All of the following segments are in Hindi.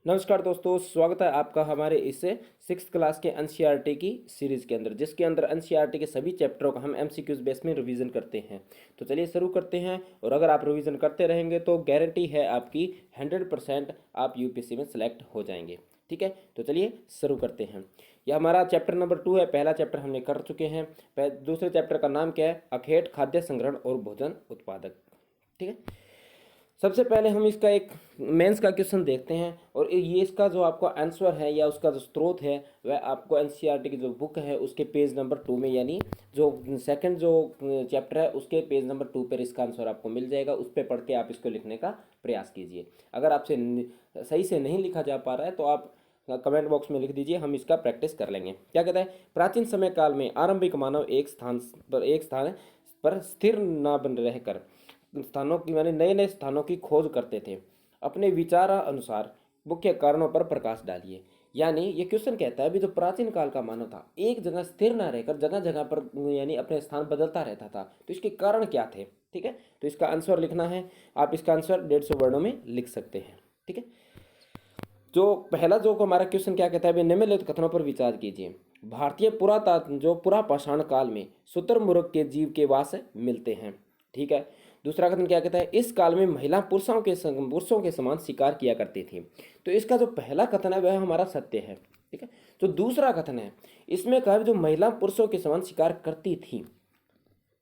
नमस्कार दोस्तों, स्वागत है आपका हमारे इस सिक्स क्लास के एनसीईआरटी की सीरीज़ के अंदर, जिसके अंदर एनसीईआरटी के सभी चैप्टरों का हम एमसीक्यूज बेस में रिवीजन करते हैं। तो चलिए शुरू करते हैं। और अगर आप रिवीजन करते रहेंगे तो गारंटी है आपकी 100% आप यूपीएससी में सेलेक्ट हो जाएंगे। ठीक है, तो चलिए शुरू करते हैं। यह हमारा चैप्टर नंबर 2 है। पहला चैप्टर हमने कर चुके हैं। दूसरे चैप्टर का नाम क्या है? अखेट खाद्य संग्रहण और भोजन उत्पादक। ठीक है, सबसे पहले हम इसका एक मेंस का क्वेश्चन देखते हैं। और ये इसका जो आपका आंसर है या उसका जो स्रोत है वह आपको एनसीईआरटी की जो बुक है उसके पेज नंबर 2 में, यानी जो सेकंड जो चैप्टर है उसके पेज नंबर 2 पर इसका आंसर आपको मिल जाएगा। उस पर पढ़ के आप इसको लिखने का प्रयास कीजिए। अगर आपसे सही से नहीं लिखा जा पा रहा है तो आप कमेंट बॉक्स में लिख दीजिए, हम इसका प्रैक्टिस कर लेंगे। क्या कहता है? प्राचीन समय काल में आरंभिक मानव एक स्थान पर स्थिर न बन रहकर स्थानों की माने नए नए स्थानों की खोज करते थे। अपने विचार अनुसार मुख्य कारणों पर प्रकाश डालिए। यानी ये क्वेश्चन कहता है भी जो प्राचीन काल का मानव था एक जगह स्थिर ना रहकर जगह जगह पर यानी अपने स्थान बदलता रहता था, तो इसके कारण क्या थे? ठीक है, तो इसका आंसर लिखना है। आप इसका आंसर 150 वर्णों में लिख सकते हैं। ठीक है, जो पहला जो हमारा क्वेश्चन क्या कहता है? भाई निम्नलिखित कथनों पर विचार कीजिए। भारतीय पुरा पाषाण काल में शुतुरमुर्ग के जीव के वास मिलते हैं। ठीक है, दूसरा कथन क्या कहता है? इस काल में महिला पुरुषों के समान शिकार किया करती थी। तो इसका जो पहला कथन है वह हमारा सत्य है। ठीक है, जो दूसरा कथन है इसमें कहा जो महिला पुरुषों के समान शिकार करती थी,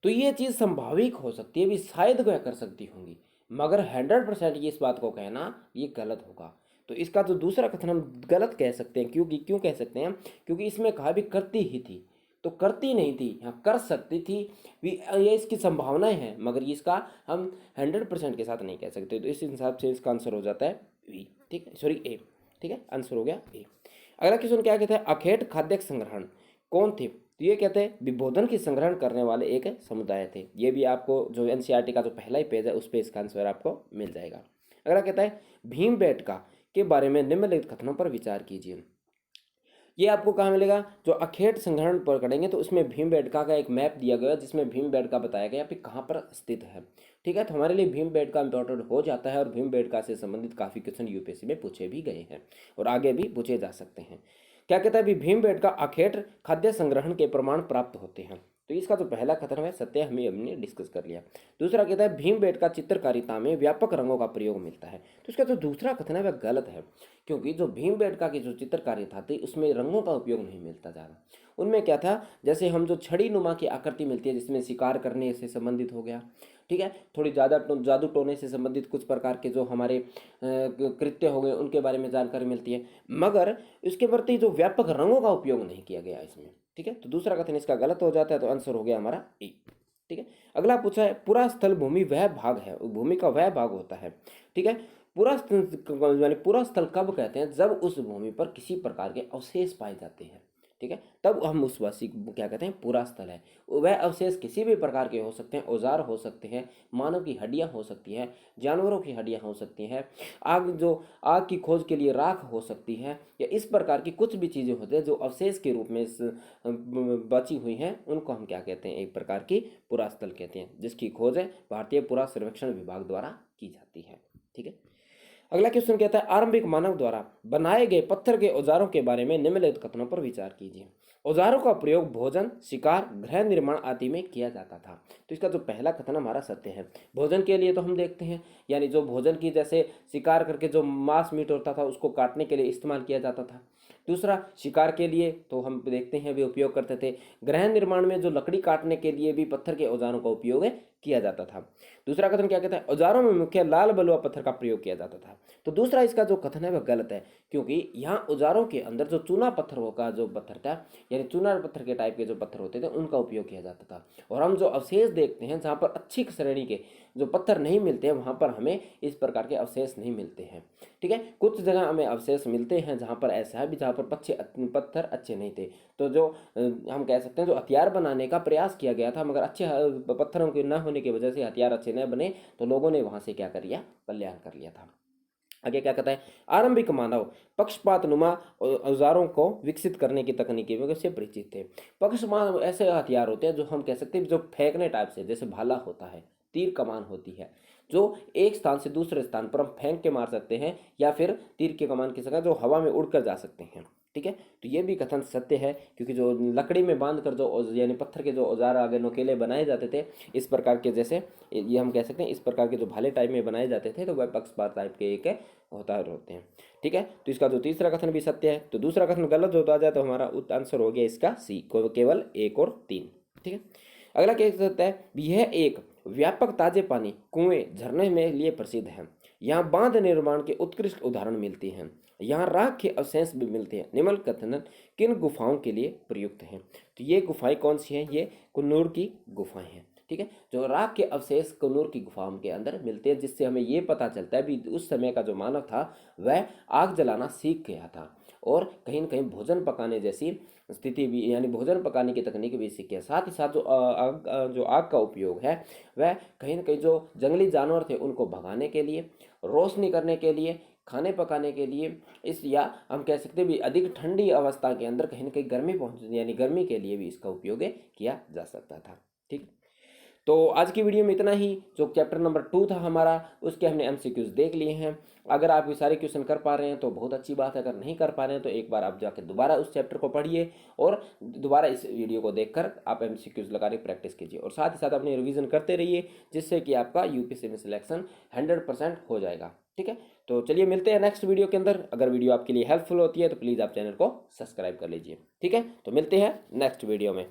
तो ये चीज़ संभाविक हो सकती है, भी शायद वह कर सकती होंगी, मगर 100% ये इस बात को कहना ये गलत होगा। तो इसका जो दूसरा कथन हम गलत कह सकते हैं। क्यों कह सकते हैं? क्योंकि इसमें कहा भी करती ही थी, तो करती नहीं थी, यहाँ कर सकती थी भी। ये इसकी संभावनाएं हैं, मगर इसका हम 100% के साथ नहीं कह सकते। तो इस हिसाब से इसका आंसर हो जाता है बी। ठीक है, सॉरी ए। ठीक है, आंसर हो गया ए। अगला क्वेश्चन क्या कहता है? अखेट खाद्य संग्रहण कौन थे? तो ये कहते हैं विभोजन की संग्रहण करने वाले एक समुदाय थे। ये भी आपको जो एनसीईआरटी का जो पहला ही पेज है उस पर इसका आंसर आपको मिल जाएगा। अगला कहता है भीमबेटका के बारे में निम्नलिखित कथनों पर विचार कीजिए। ये आपको कहाँ मिलेगा? जो अखेट संग्रहण पर करेंगे तो उसमें भीमबेटका का एक मैप दिया गया है जिसमें भीमबेटका बताया गया कि कहाँ पर स्थित है। ठीक है, तो हमारे लिए भीमबेटका इंपॉर्टेंट हो जाता है और भीमबेटका से संबंधित काफ़ी क्वेश्चन यूपीएससी में पूछे भी गए हैं और आगे भी पूछे जा सकते हैं। क्या कहता है? भी भीमबेटका अखेट खाद्य संग्रहण के प्रमाण प्राप्त होते हैं। तो इसका जो पहला कथन है सत्य, हमें हमने डिस्कस कर लिया। दूसरा कहता है भीमबेटका चित्रकारिता में व्यापक रंगों का प्रयोग मिलता है। तो इसका जो दूसरा कथन है वह गलत है, क्योंकि जो भीमबेटका की जो चित्रकारिता थी उसमें रंगों का उपयोग नहीं मिलता जा रहा। उनमें क्या था? जैसे हम जो छड़ी नुमा की आकृति मिलती है जिसमें शिकार करने से संबंधित हो गया। ठीक है, थोड़ी ज़्यादा जादू टोने से संबंधित कुछ प्रकार के जो हमारे कृत्य हो गए उनके बारे में जानकारी मिलती है, मगर इसके प्रति जो व्यापक रंगों का उपयोग नहीं किया गया इसमें। ठीक है, तो दूसरा कथन इसका गलत हो जाता है, तो आंसर हो गया हमारा ए। ठीक है, अगला पूछा है पूरा स्थल भूमि वह भाग है, भूमि का वह भाग होता है। ठीक है, पूरा स्थल कब कहते हैं? जब उस भूमि पर किसी प्रकार के अवशेष पाए जाते हैं। ठीक है, तब हम उस वासी को क्या कहते हैं? पूरा स्थल है। वह अवशेष किसी भी प्रकार के हो सकते हैं, औजार हो सकते हैं, मानव की हड्डियां हो सकती हैं, जानवरों की हड्डियां हो सकती हैं, आग की खोज के लिए राख हो सकती है, या इस प्रकार की कुछ भी चीज़ें होती हैं जो अवशेष के रूप में बची हुई हैं, उनको हम क्या कहते हैं? एक प्रकार की पुरास्थल कहते हैं, जिसकी खोज है भारतीय पुरा सर्वेक्षण विभाग द्वारा की जाती है। ठीक है, अगला क्वेश्चन कहता है आरंभिक मानव द्वारा बनाए गए पत्थर के औजारों के बारे में निम्नलिखित कथनों पर विचार कीजिए। औजारों का प्रयोग भोजन, शिकार, गृह निर्माण आदि में किया जाता था। तो इसका जो पहला कथन हमारा सत्य है। भोजन के लिए तो हम देखते हैं, यानी जो भोजन की जैसे शिकार करके जो मांस मीट होता था उसको काटने के लिए इस्तेमाल किया जाता था। दूसरा, शिकार के लिए तो हम देखते हैं वे उपयोग करते थे। गृह निर्माण में जो लकड़ी काटने के लिए भी पत्थर के औजारों का उपयोग किया जाता था। दूसरा कथन क्या कहता है? औजारों में मुख्य लाल बलुआ पत्थर का प्रयोग किया जाता था। तो दूसरा इसका जो कथन है वह गलत है, क्योंकि यहाँ औजारों के अंदर जो चूना पत्थर का जो पत्थर था, यानी चूना पत्थर के टाइप के जो पत्थर होते थे उनका उपयोग किया जाता था। और हम जो अवशेष देखते हैं जहाँ पर अच्छी श्रेणी के जो पत्थर नहीं मिलते हैं वहाँ पर हमें इस प्रकार के अवशेष नहीं मिलते हैं। ठीक है, कुछ जगह हमें अवशेष मिलते हैं जहाँ पर ऐसा है भी जहाँ पर पत्थर अच्छे नहीं थे। तो जो हम कह सकते हैं जो हथियार बनाने का प्रयास किया गया था, मगर अच्छे पत्थरों के न होने की वजह से हथियार अच्छे न बने, तो लोगों ने वहाँ से क्या कर लिया? पलायन कर लिया था। आगे क्या कहता है? आरंभिक मानव पक्षपात नुमा औजारों को विकसित करने की तकनीकी वजह से परिचित थे। पक्षपात ऐसे हथियार होते हैं जो हम कह सकते हैं जो फेंकने टाइप से, जैसे भाला होता है, तीर कमान होती है, जो एक स्थान से दूसरे स्थान पर हम फेंक के मार सकते हैं, या फिर तीर की कमान की सहायता जो हवा में उड़कर जा सकते हैं। ठीक है, तो ये भी कथन सत्य है, क्योंकि जो लकड़ी में बांध कर जो यानी पत्थर के जो औजार आगे नोकेले बनाए जाते थे, इस प्रकार के, जैसे ये हम कह सकते हैं इस प्रकार के जो भाले टाइप में बनाए जाते थे, तो वह पक्षपात टाइप के एक होते हैं। ठीक है, तो इसका जो तीसरा कथन भी सत्य है। तो दूसरा कथन गलत होता जाए तो हमारा आंसर हो गया इसका सी, केवल 1 और 3। ठीक है, अगला क्या कहता है, यह एक व्यापक ताजे पानी कुएं झरने में लिए प्रसिद्ध है। यहाँ बांध निर्माण के उत्कृष्ट उदाहरण मिलते हैं। यहाँ राख के अवशेष भी मिलते हैं। निम्न कथन किन गुफाओं के लिए प्रयुक्त हैं? तो ये गुफाएं कौन सी हैं? ये कुन्नूर की गुफाएं हैं। ठीक है, जो राख के अवशेष कुन्नूर की गुफाओं के अंदर मिलते हैं, जिससे हमें ये पता चलता है भी उस समय का जो मानव था वह आग जलाना सीख गया था, और कहीं न कहीं भोजन पकाने जैसी स्थिति भी, यानी भोजन पकाने की तकनीक भी सीखी है। साथ ही साथ जो आग का उपयोग है वह कहीं न कहीं जो जंगली जानवर थे उनको भगाने के लिए, रोशनी करने के लिए, खाने पकाने के लिए, इस या हम कह सकते भी अधिक ठंडी अवस्था के अंदर कहीं न कहीं गर्मी पहुँच यानी गर्मी के लिए भी इसका उपयोग किया जा सकता था। ठीक, तो आज की वीडियो में इतना ही। जो चैप्टर नंबर 2 था हमारा, उसके हमने एमसीक्यूज देख लिए हैं। अगर आप ये सारे क्वेश्चन कर पा रहे हैं तो बहुत अच्छी बात है, अगर नहीं कर पा रहे हैं तो एक बार आप जाकर दोबारा उस चैप्टर को पढ़िए और दोबारा इस वीडियो को देखकर आप एमसीक्यूज लगाने की प्रैक्टिस कीजिए, और साथ ही साथ अपनी रिवीजन करते रहिए, जिससे कि आपका यूपीएससी में सिलेक्शन 100% हो जाएगा। ठीक है, तो चलिए मिलते हैं नेक्स्ट वीडियो के अंदर। अगर वीडियो आपके लिए हेल्पफुल होती है तो प्लीज़ आप चैनल को सब्सक्राइब कर लीजिए। ठीक है, तो मिलते हैं नेक्स्ट वीडियो में।